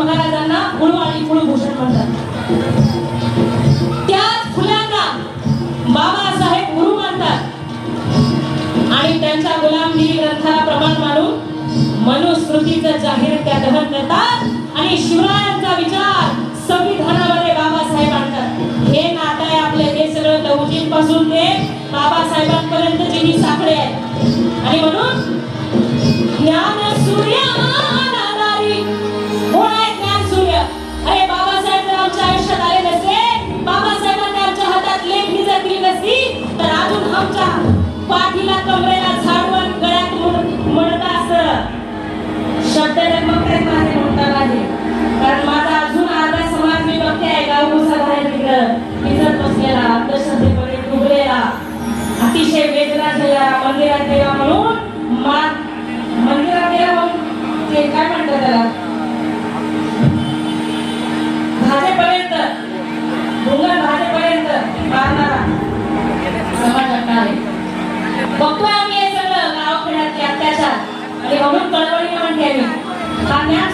महाराजांना कुळू आणि कुळभूषण म्हणतात. त्याच फुल्यांना बाबासाहेब गुरु मानतात आणि त्यांच्या गुलामगिरी ग्रंथाला प्रमाण मानून मनुस्मृतीचं जाहीर त्या दहन करतात आणि शिवरायांचा विचार संविधानामध्ये बाबासाहेब आणतात. हे नातं आहे आपले. हे सगळं लहुजीं पासून ते बाबासाहेबांपर्यंत जी साखळे आहेत. आणि म्हणून ज्ञान सूर्य कोण आहे? ज्ञान सूर्य. अरे बाबासाहेब जर आमच्या आयुष्यात आले नसते, बाबासाहेबांनी आमच्या हातात लेखणी जर दिली नसती, तर अजून आमच्या पाठीला कमरेला झाडवण गळ्यात मडत असत. शब्द डगमगतात माझे म्हणतात आहे. कारण माझा अजून अर्धा समाज मी बघते आहे गावभुसा बाहेर तिकडं इजत बसलेला, अंधश्रद्धेमध्ये डुबलेला, अतिशय वेदना झाल्या. मंदिरात गेला म्हणून मंदिरात गेला म्हणून ते काय म्हणतात त्याला, भाजेपर्यंत भुंगण भाजेपर्यंत मारणारा समाज आहे. बघतोय आम्ही हे सगळं गावखेड्यातले अत्याचार. आणि म्हणून कळवळी म्हणते मी, हा ज्ञान